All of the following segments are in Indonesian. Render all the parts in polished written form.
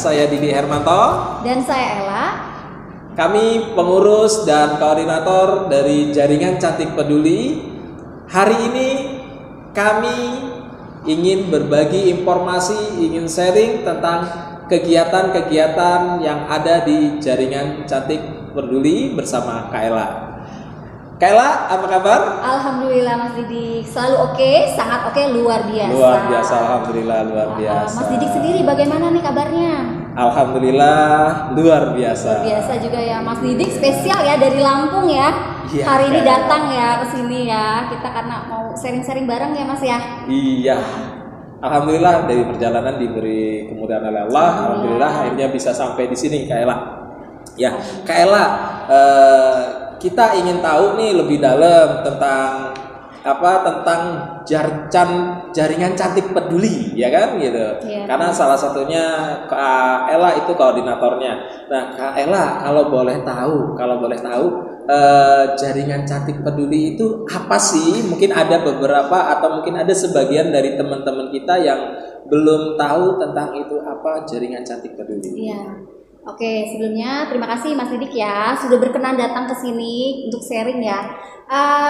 saya Didi Hermanto. Dan saya Ella. Kami pengurus dan koordinator dari Jaringan Cantik Peduli. Hari ini kami ingin berbagi informasi, ingin sharing tentang kegiatan-kegiatan yang ada di Jaringan Cantik Peduli bersama Kak Ella. Kak Ella, apa kabar? Alhamdulillah Mas Didik, selalu oke, sangat oke, luar biasa. Luar biasa, alhamdulillah luar biasa. Mas Didik sendiri bagaimana nih kabarnya? Alhamdulillah luar biasa. Luar biasa juga ya, Mas Didik spesial ya dari Lampung ya. Iya, hari ini Kak. datang ya ke sini ya. Kita karena mau sharing-sharing bareng ya Mas ya. Iya. Alhamdulillah dari perjalanan diberi kemudahan oleh Allah. Alhamdulillah akhirnya bisa sampai di sini Kak Ella. Ya, Kak Ella, kita ingin tahu nih lebih dalam tentang Jaringan Cantik Peduli, ya kan gitu. Iya. Karena salah satunya Kak Ella itu koordinatornya. Nah, Kak Ella kalau boleh tahu Jaringan Cantik Peduli itu apa sih? Mungkin ada beberapa atau mungkin ada sebagian dari teman-teman kita yang belum tahu tentang itu apa Jaringan Cantik Peduli. Iya. Oke, sebelumnya terima kasih Mas Didik ya sudah berkenan datang ke sini untuk sharing ya.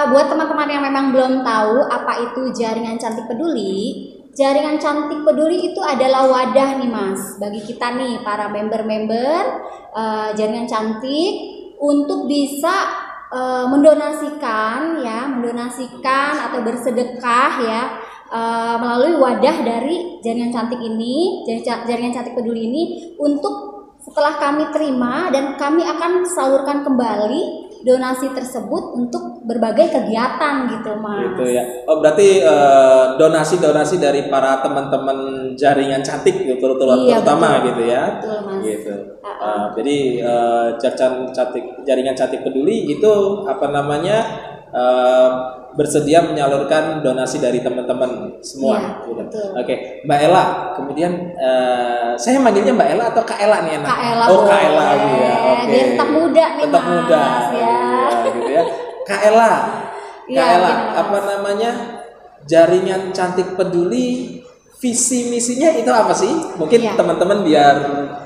Buat teman-teman yang memang belum tahu apa itu Jaringan Cantik Peduli, Jaringan Cantik Peduli itu adalah wadah nih Mas bagi kita nih para member-member Jaringan Cantik untuk bisa mendonasikan atau bersedekah ya melalui wadah dari Jaringan Cantik ini, Jaringan Cantik Peduli ini untuk setelah kami terima dan kami akan salurkan kembali donasi tersebut untuk berbagai kegiatan gitu Mas. Gitu ya. Oh berarti donasi-donasi dari para teman-teman Jaringan Cantik terutama betul. gitu ya. Betul Mas. Gitu. Jadi Jaringan Cantik Peduli itu bersedia menyalurkan donasi dari teman-teman semua. Iya, gitu. betul. Oke, Mbak Ella. Kemudian saya manggilnya Mbak Ella atau Kak Ella nih enak? Kak Ella oh, boleh. Kak Ella ya. Oke. Biar tetap muda nih tetap Mas. muda. Ya. Iya, gitu ya. Kak Ella. Iya, Kak Ella, gimana, Mas? Jaringan Cantik Peduli visi misinya itu apa sih? Mungkin Iya. teman-teman biar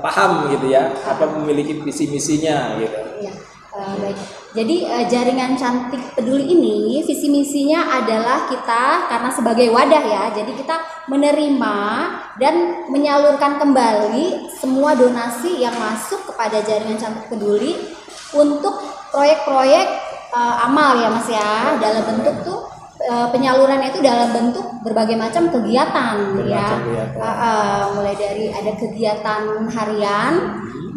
paham gitu ya, apa memiliki visi misinya gitu. Iya. Baik. Jadi Jaringan Cantik Peduli ini visi misinya adalah kita karena sebagai wadah ya. Jadi kita menerima dan menyalurkan kembali semua donasi yang masuk kepada Jaringan Cantik Peduli untuk proyek-proyek amal ya Mas ya. Dalam bentuk tuh penyalurannya itu dalam bentuk berbagai macam kegiatan ya. Mulai dari ada kegiatan harian,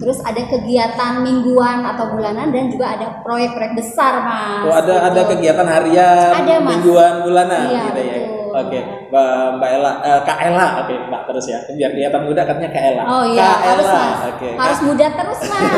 terus ada kegiatan mingguan atau bulanan dan juga ada proyek-proyek besar Mas. Oh ada kegiatan harian, Ada, Mas. mingguan, bulanan Iya, gitu ya. betul. Oke, Mbak Ella, Kak Ella, oke Mbak terus ya. Biar kelihatan muda katanya Kak Ella. Oh iya, Kak harus Ella, Mas. oke. Harus muda terus Mas.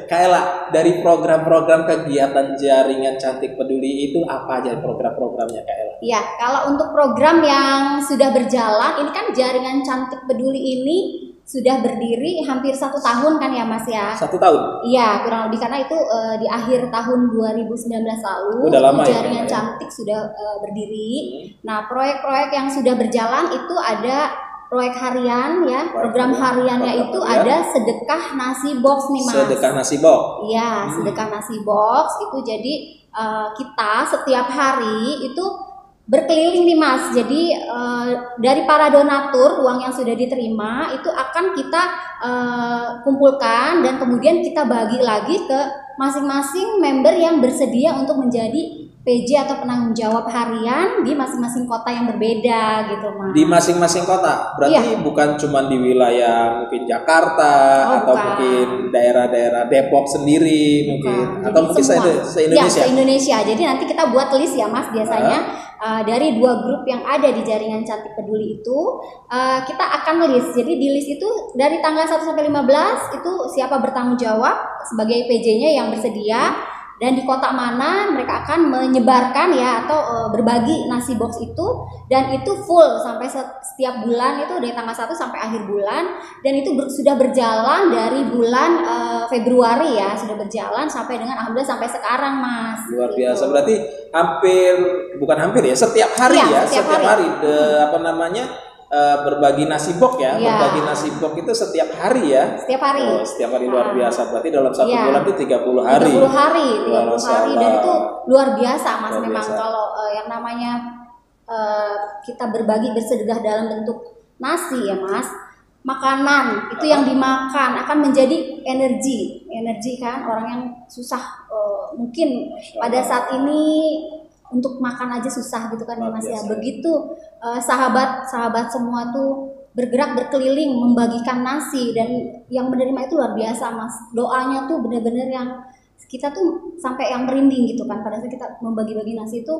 Kak Ella, dari program-program kegiatan Jaringan Cantik Peduli itu apa aja program-programnya Kak Ella? Iya, kalau untuk program yang sudah berjalan, ini kan Jaringan Cantik Peduli ini sudah berdiri hampir 1 tahun kan ya Mas ya? 1 tahun? Iya, kurang lebih karena itu di akhir tahun 2019 lalu Udah lama Jaringan ya? Cantik sudah berdiri. Nah, proyek-proyek yang sudah berjalan itu ada proyek harian ya, program hariannya itu ada sedekah nasi box nih Mas. Sedekah nasi box. Iya, sedekah nasi box itu jadi kita setiap hari itu berkeliling nih Mas. Jadi dari para donatur uang yang sudah diterima itu akan kita kumpulkan dan kemudian kita bagi lagi ke masing-masing member yang bersedia untuk menjadi PJ atau penanggung jawab harian di masing-masing kota yang berbeda gitu Mas. Di masing-masing kota, berarti bukan cuma di wilayah mungkin Jakarta atau bukan. mungkin daerah-daerah Depok sendiri mungkin, atau mungkin se-Indonesia. Ya, se-Indonesia. Jadi nanti kita buat list ya Mas biasanya dari 2 grup yang ada di Jaringan Cantik Peduli itu kita akan list. Jadi di list itu dari tanggal 1 sampai 15 itu siapa bertanggung jawab sebagai PJ-nya yang bersedia. Dan di kota mana mereka akan menyebarkan ya atau berbagi nasi box itu, dan itu full sampai setiap bulan itu dari tanggal 1 sampai akhir bulan, dan itu sudah berjalan dari bulan Februari ya, sudah berjalan sampai dengan alhamdulillah sampai sekarang Mas. Luar biasa, berarti setiap hari Ya, ya, setiap setiap hari berbagi nasi box ya. Iya. Berbagi nasi box itu setiap hari ya. Setiap hari. Oh, setiap hari luar biasa. Berarti dalam satu Iya. bulan itu 30 hari. 30 hari, 30 hari dan itu luar biasa Mas. Luar Memang biasa. kalau yang namanya kita berbagi bersedekah dalam bentuk nasi ya Mas, makanan itu yang dimakan akan menjadi energi kan, orang yang susah mungkin pada saat ini untuk makan aja susah gitu kan ya Mas ya. Begitu sahabat semua tuh bergerak berkeliling membagikan nasi dan yang menerima itu luar biasa Mas. Doanya tuh bener-bener yang kita tuh sampai yang merinding gitu kan pada saat kita membagi-bagi nasi itu.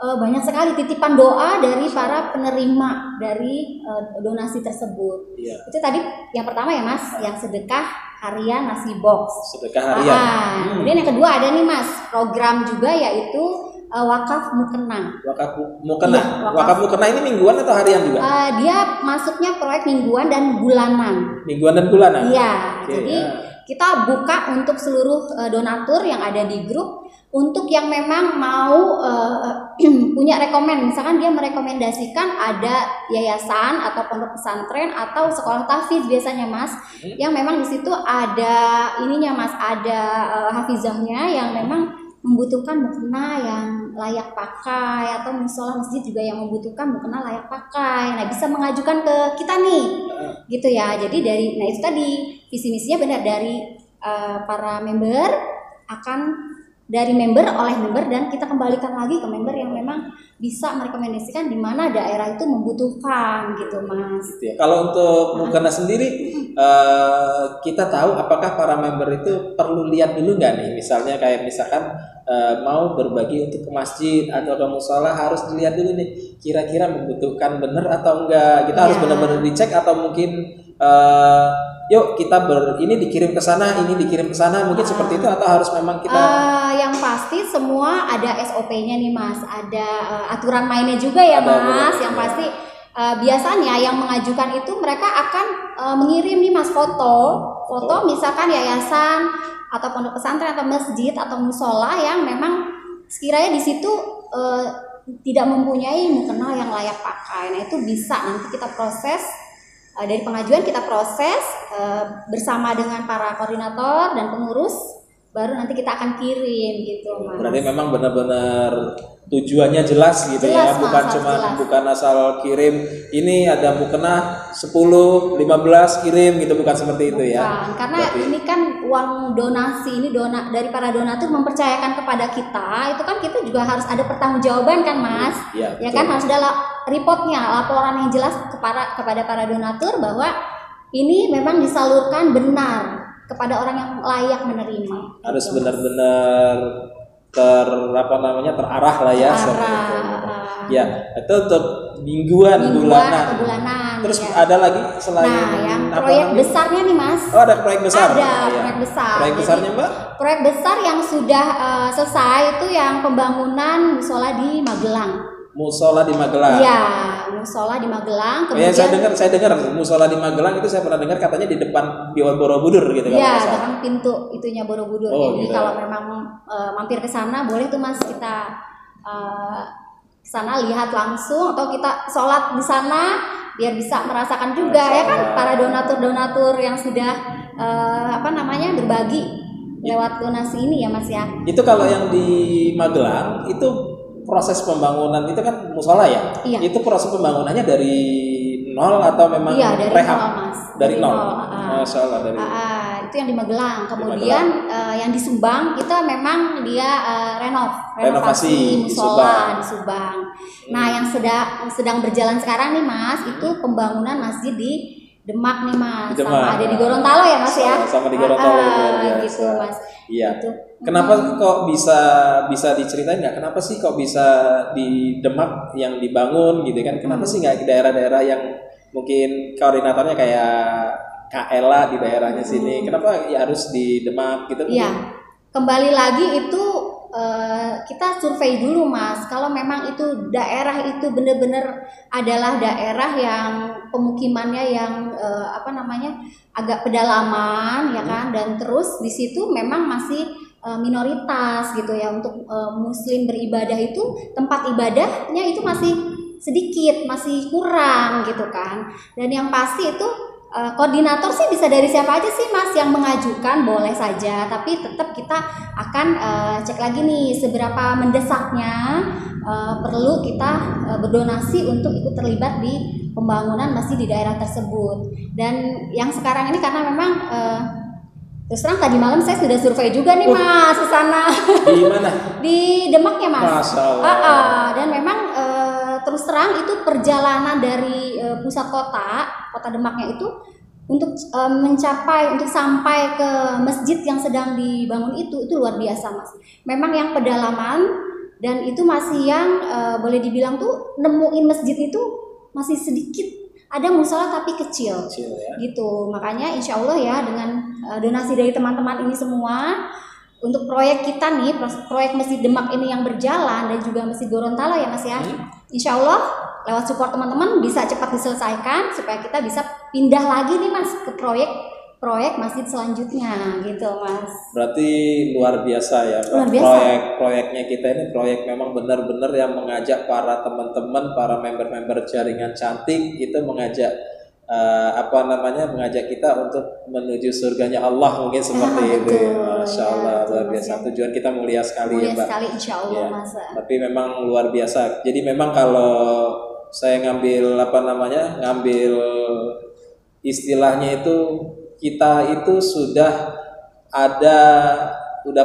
Banyak sekali titipan doa dari para penerima dari donasi tersebut. Iya. Itu tadi yang pertama ya Mas, yang sedekah harian nasi box. Sedekah harian. Kemudian yang kedua ada nih Mas, program juga yaitu wakaf mukena. Wakaf mukena. Iya, wakaf mukena ini mingguan atau harian juga? Dia masuknya proyek mingguan dan bulanan. Mingguan dan bulanan. Iya. Oke, Jadi ya. kita buka untuk seluruh donatur yang ada di grup untuk yang memang mau punya rekomend, misalkan dia merekomendasikan ada yayasan atau pondok pesantren atau sekolah tahfiz biasanya Mas, yang memang di situ ada ininya Mas, ada hafizahnya yang memang membutuhkan mukena yang layak pakai atau musola masjid juga yang membutuhkan mukena layak pakai. Nah, bisa mengajukan ke kita nih. Gitu ya. Jadi nah itu tadi visi misinya benar dari para member akan dari member oleh member dan kita kembalikan lagi ke member yang memang bisa merekomendasikan di mana daerah itu membutuhkan gitu Mas. Gitu ya. Kalau untuk mukena sendiri kita tahu apakah para member itu perlu lihat dulu nggak nih, misalnya kayak misalkan mau berbagi untuk ke masjid atau ke musola harus dilihat dulu nih kira-kira membutuhkan bener atau enggak, kita harus benar-benar dicek atau mungkin yuk kita ini dikirim ke sana, ini dikirim ke sana, mungkin seperti itu atau harus memang kita yang pasti semua ada SOP-nya nih Mas, ada aturan mainnya juga ya Mas, yang pasti biasanya yang mengajukan itu mereka akan mengirim nih Mas foto misalkan yayasan atau pondok pesantren atau masjid atau musola yang memang sekiranya di situ tidak mempunyai mukena yang layak pakai. Nah, itu bisa nanti kita proses dari pengajuan kita proses bersama dengan para koordinator dan pengurus, baru nanti kita akan kirim gitu Mas. Berarti memang benar-benar tujuannya jelas gitu jelas, ya, bukan Mas, cuma jelas. bukan asal kirim ini ada mukena 10, 15 kirim gitu, bukan seperti itu ya. Bukan, karena Berarti, ini kan uang donasi ini dari para donatur mempercayakan kepada kita, itu kan kita juga harus ada pertanggungjawaban kan Mas. ya, Ya kan harus ada reportnya, laporan yang jelas kepada para donatur bahwa ini memang disalurkan benar kepada orang yang layak menerima. harus gitu, benar-benar terarah lah ya. seperti itu. Ya, itu untuk mingguan bulanan. atau bulanan. Terus ya. ada lagi selain Nah, yang apa proyek namanya? besarnya nih Mas. Oh, ada proyek besar. Ada Ya. proyek besar. Proyek Jadi, besarnya Mbak? Proyek besar yang sudah selesai itu yang pembangunan musola di Magelang. Musola di Magelang. Iya, musola di Magelang. Ya, Kemudian saya dengar musola di Magelang itu saya pernah dengar katanya di depan Borobudur gitu kan. iya, depan pintu itunya Borobudur. Oh, Jadi gitu. kalau memang mampir ke sana boleh tuh Mas, kita ke sana lihat langsung atau kita sholat di sana biar bisa merasakan juga ya kan para donatur yang sudah berbagi lewat donasi ini ya Mas ya. Itu kalau yang di Magelang itu proses pembangunan itu kan musola ya? Iya. Itu proses pembangunannya dari nol atau memang Iya, dari rehab? nol Mas. Dari nol. Ah. Masya Allah, dari Itu yang di Magelang. Kemudian yang di Subang kita memang dia renovasi musola di Subang. Nah, yang sedang berjalan sekarang nih Mas, itu pembangunan masjid di Demak nih Mas, Di Demak. sama ada di Gorontalo ya Mas ya. Sama di Gorontalo, luar biasa. Gitu Mas. Iya. Gitu. Kenapa kok bisa diceritain nggak? Kenapa sih kok bisa di Demak yang dibangun gitu kan? Kenapa sih nggak di daerah-daerah yang mungkin koordinatornya kayak Kaela di daerahnya sini? Kenapa ya harus di Demak gitu? Iya. Kembali lagi itu kita survei dulu Mas. Kalau memang itu daerah itu benar-benar adalah daerah yang pemukimannya yang agak pedalaman ya kan, dan terus di situ memang masih minoritas gitu ya, untuk muslim beribadah itu tempat ibadahnya itu masih sedikit, masih kurang gitu kan. Dan yang pasti itu koordinator sih bisa dari siapa aja sih Mas, yang mengajukan boleh saja, tapi tetap kita akan cek lagi nih seberapa mendesaknya perlu kita berdonasi untuk ikut terlibat di pembangunan masjid di daerah tersebut. Dan yang sekarang ini karena memang terus terang tadi malam saya sudah survei juga nih Mas ke sana. Di mana? Di Demak ya Mas. Masya Allah. Dan memang terus terang itu perjalanan dari pusat kota Demaknya itu untuk untuk sampai ke masjid yang sedang dibangun itu luar biasa Mas. Memang yang pedalaman dan itu masih yang boleh dibilang tuh nemuin masjid itu masih sedikit. Ada musola tapi kecil ya? Gitu. Makanya insya Allah ya dengan donasi dari teman-teman ini semua untuk proyek kita nih, proyek Masjid Demak ini yang berjalan dan juga Masjid Gorontalo ya Mas ya. Insya Allah lewat support teman-teman bisa cepat diselesaikan supaya kita bisa pindah lagi nih Mas ke proyek masjid selanjutnya gitu Mas. Berarti luar biasa ya Mbak. Proyeknya kita ini proyek memang benar-benar yang mengajak para teman-teman, para member-member jaringan cantik itu mengajak mengajak kita untuk menuju surganya Allah mungkin seperti itu. Masya Allah, luar biasa. Tujuan kita mulia sekali ya Mbak. Mulia sekali insya Allah ya. Mas. Tapi memang luar biasa. Jadi memang kalau saya ngambil istilahnya itu kita itu sudah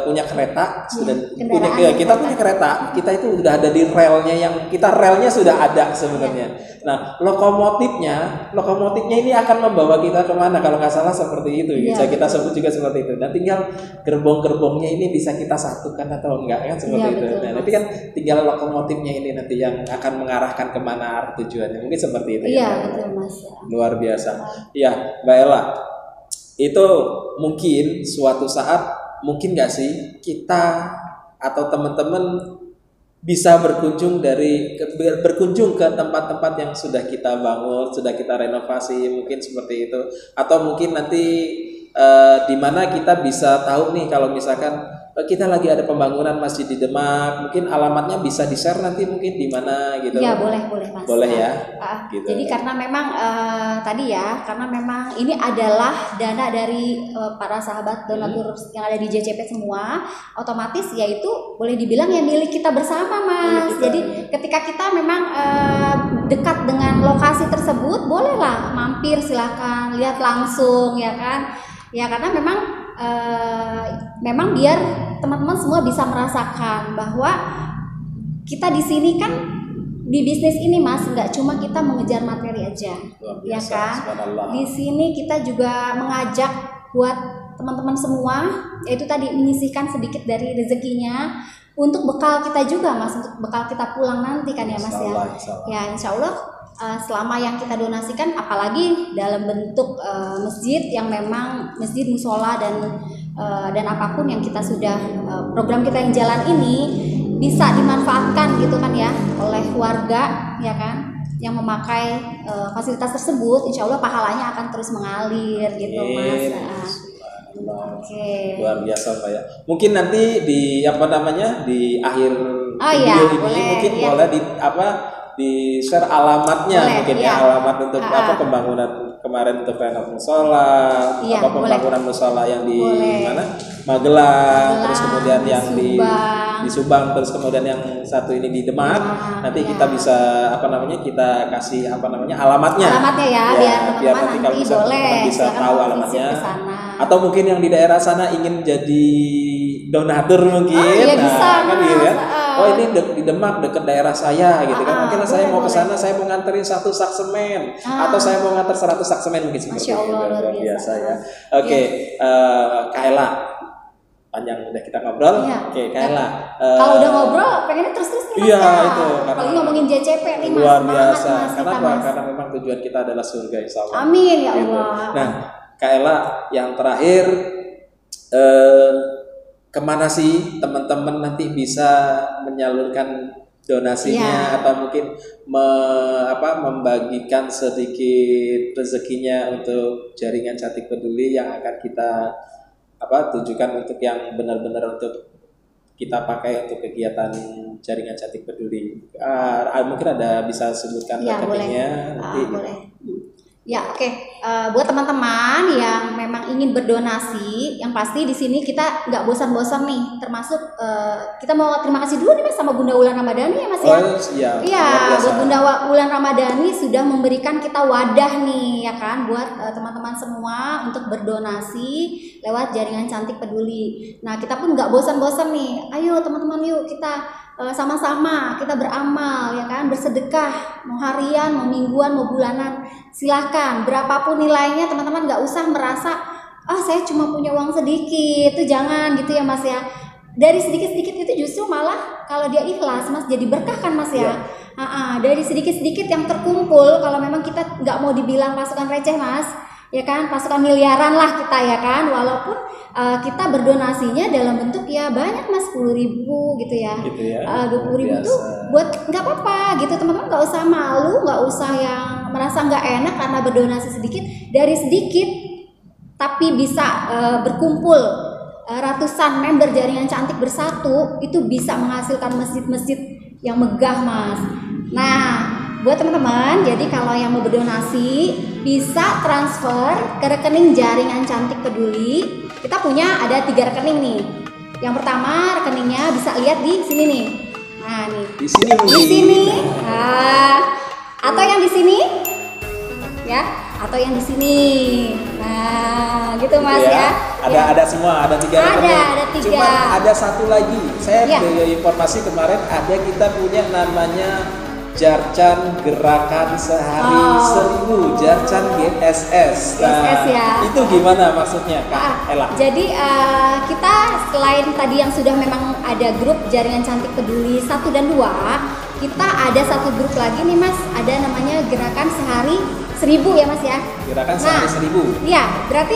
punya kereta, kita punya kereta, kita itu udah ada di relnya relnya sudah ada sebenarnya. Nah, lokomotifnya ini akan membawa kita kemana kalau nggak salah seperti itu. Bisa kita sebut juga seperti itu. Dan tinggal gerbong-gerbongnya ini bisa kita satukan atau enggak kan seperti itu. Betul, nah, nanti kan tinggal lokomotifnya ini nanti yang akan mengarahkan kemana arah tujuannya. Mungkin seperti itu. Betul Mas. Luar biasa. Iya, Mbak Ella. Itu mungkin suatu saat mungkin nggak sih kita atau teman-teman bisa berkunjung ke tempat-tempat yang sudah kita bangun, sudah kita renovasi, mungkin seperti itu, atau mungkin nanti di mana kita bisa tahu nih kalau misalkan kita lagi ada pembangunan masjid di Demak, mungkin alamatnya bisa di-share nanti mungkin di mana gitu. Iya, boleh Mas. Boleh ya. Gitu. Jadi karena memang karena memang ini adalah dana dari para sahabat donatur yang ada di JCP semua, otomatis yaitu boleh dibilang ya milik kita bersama Mas. Jadi ketika kita memang dekat dengan lokasi tersebut, bolehlah mampir, silakan lihat langsung ya kan. Ya karena memang biar teman-teman semua bisa merasakan bahwa kita di sini kan di bisnis ini Mas nggak cuma kita mengejar materi aja, ya kan? Di sini kita juga mengajak buat teman-teman semua, yaitu tadi menyisihkan sedikit dari rezekinya untuk bekal kita juga Mas, untuk bekal kita pulang nanti kan ya Mas ya. Ya insya Allah selama yang kita donasikan, apalagi dalam bentuk masjid yang memang masjid musola dan apapun yang kita sudah program kita yang jalan ini bisa dimanfaatkan gitu kan ya oleh warga ya kan yang memakai fasilitas tersebut, insya Allah pahalanya akan terus mengalir gitu Mas. Luar biasa Pak ya. Mungkin nanti di di akhir video ini mungkin boleh di share alamatnya mungkin alamat untuk pembangunan kemarin untuk renov musola, pembangunan musola yang di mana Magelang, terus kemudian yang di Subang, terus kemudian yang satu ini di Demak. Nanti kita bisa kita kasih alamatnya ya biar nanti kalau bisa tahu alamatnya. Atau mungkin yang di daerah sana ingin jadi donatur mungkin, bisa, kan gitu ya. Ini di Demak dekat daerah saya gitu kan. Mungkin saya mau ke sana, saya mau nganterin 1 sak semen atau saya mau nganter 100 sak semen mungkin seperti itu. Luar biasa ya. Oke, Kak Ella, panjang udah kita ngobrol. Oke, Kak Ella. Kalau udah ngobrol, pengennya terus-terus nih Mas. Iya, itu. Kalau ngomongin JCP nih Mas. Luar biasa. Kenapa? Karena memang tujuan kita adalah surga insyaallah. Amin ya Allah. Nah, Kak Ella, yang terakhir kemana sih teman-teman nanti bisa menyalurkan donasinya atau mungkin membagikan sedikit rezekinya untuk jaringan Cantik Peduli yang akan kita tujukan untuk yang benar-benar untuk kita pakai untuk kegiatan jaringan cantik peduli. Mungkin ada bisa sebutkan Ya, rekeningnya nanti. boleh. Ya, oke. Buat teman-teman yang memang ingin berdonasi, yang pasti di sini kita nggak bosan-bosan nih. Termasuk kita mau terima kasih dulu nih Mas sama Bunda Wulan Ramadhani ya Mas ya. Iya. Iya, buat Bunda Wulan Ramadhani sudah memberikan kita wadah nih ya kan buat teman-teman semua untuk berdonasi lewat jaringan cantik peduli. Nah, kita pun nggak bosan-bosan nih. Ayo teman-teman yuk kita sama-sama kita beramal ya kan, bersedekah mau harian, mau mingguan, mau bulanan, silahkan berapapun nilainya teman-teman, nggak usah merasa saya cuma punya uang sedikit, itu jangan gitu ya Mas ya. Dari sedikit-sedikit itu justru malah kalau dia ikhlas Mas jadi berkah kan Mas ya. Dari sedikit-sedikit yang terkumpul, kalau memang kita nggak mau dibilang pasukan receh Mas ya kan, pasukan miliaran lah kita ya kan, walaupun kita berdonasinya dalam bentuk ya banyak Mas, 10.000 gitu ya, 20.000 tuh buat nggak apa-apa gitu teman-teman, nggak usah malu, nggak usah yang merasa nggak enak karena berdonasi sedikit. Dari sedikit tapi bisa berkumpul ratusan member jaringan cantik bersatu, itu bisa menghasilkan masjid-masjid yang megah Mas. Nah buat teman-teman, jadi kalau yang mau berdonasi bisa transfer ke rekening jaringan cantik peduli. Kita punya ada 3 rekening nih. Yang pertama rekeningnya bisa lihat di sini nih. Nah nih. Di sini. Di sini. Atau yang di sini. Ya, atau yang di sini. Nah, gitu Mas ya. Ada semua, ada 3 rekening. Ada 3. Cuma ada satu lagi. Saya beri informasi kemarin ada kita punya namanya Jarcan Gerakan Sehari 1000, Jarcan GSS. Nah, ya. Itu gimana maksudnya Kak Ella? Jadi kita selain tadi yang sudah memang ada grup jaringan cantik peduli 1 dan 2, kita ada satu grup lagi nih Mas, ada namanya Gerakan Sehari 1000 ya Mas ya. Gerakan Sehari 1000. Iya, berarti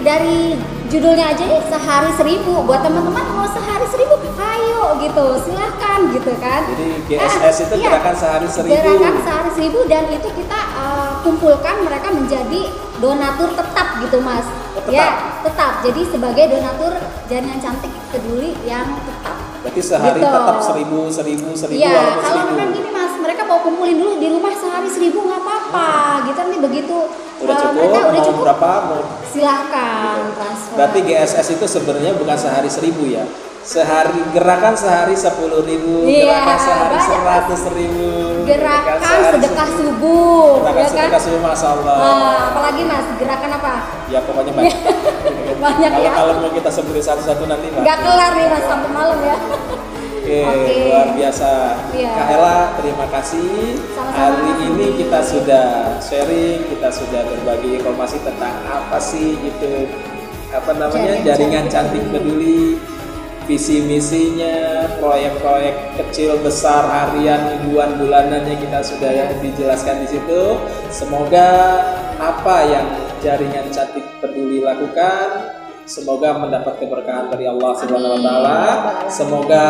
dari judulnya aja nih sehari 1000. Buat teman-teman mau sehari 1000, ayo gitu, silahkan gitu kan. Jadi GSS itu Gerakan Sehari 1000. Gerakan Sehari 1000 dan itu kita kumpulkan mereka menjadi donatur tetap gitu Mas. Tetap. Ya, tetap. Jadi sebagai donatur jaringan cantik peduli yang tetap. Berarti sehari gitu. Tetap 1000. Iya, kalau memang gini Mas, mereka mau kumpulin dulu di rumah sehari 1000 nggak apa-apa. Gitu nanti begitu udah cukup, mereka udah mau cukup, berapa mau silahkan transfer. Berarti GSS itu sebenarnya bukan sehari 1000 ya. Gerakan sehari 10.000, gerakan sehari 100.000, gerakan sedekah subuh, gerakan sedekah subuh, Masya Allah. Apalagi Mas, gerakan apa? Ya pokoknya banyak. Banyak ya. Kalau mau kita sebutin satu-satu nanti nggak kelar nih Mas sampai malam ya. Oke, luar biasa. Kak Ella, terima kasih. Hari ini kita sudah sharing, kita sudah berbagi informasi tentang apa sih itu jaringan cantik peduli, visi misinya, proyek-proyek kecil besar harian, mingguan, bulanannya kita sudah dijelaskan di situ. Semoga apa yang jaringan cantik peduli lakukan semoga mendapat keberkahan dari Allah Subhanahu wa taala. Semoga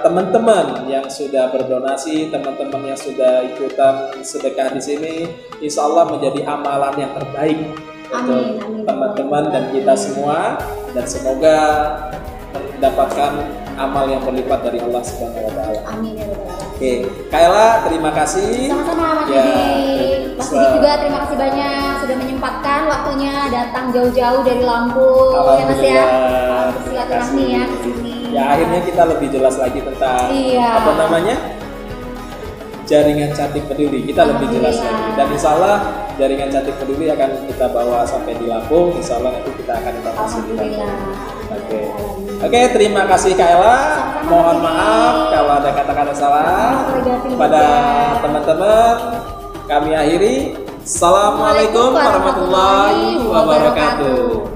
teman-teman yang sudah berdonasi, teman-teman yang sudah ikutan sedekah di sini, insya Allah menjadi amalan yang terbaik untuk teman-teman dan kita semua, dan semoga mendapatkan amal yang berlipat dari Allah Subhanahu wa taala. Amin ya rabbal alamin. Oke, Kak Ella, terima kasih. Sama-sama Mas Didi. Mas Didi juga terima kasih banyak sudah menyempatkan waktunya datang jauh-jauh dari Lampung ya Mas ya. Silaturahmi ya ke sini. Ya akhirnya kita lebih jelas lagi tentang apa namanya? Jaringan cantik peduli. Kita lebih jelas lagi. Dan insya Allah jaringan cantik peduli akan kita bawa sampai di Lampung. Insya Allah nanti kita akan informasi di Lampung. Oke, terima kasih Kak Ella. Mohon maaf kalau ada kata-kata salah. Pada teman-teman, kami akhiri. Assalamualaikum warahmatullahi wabarakatuh.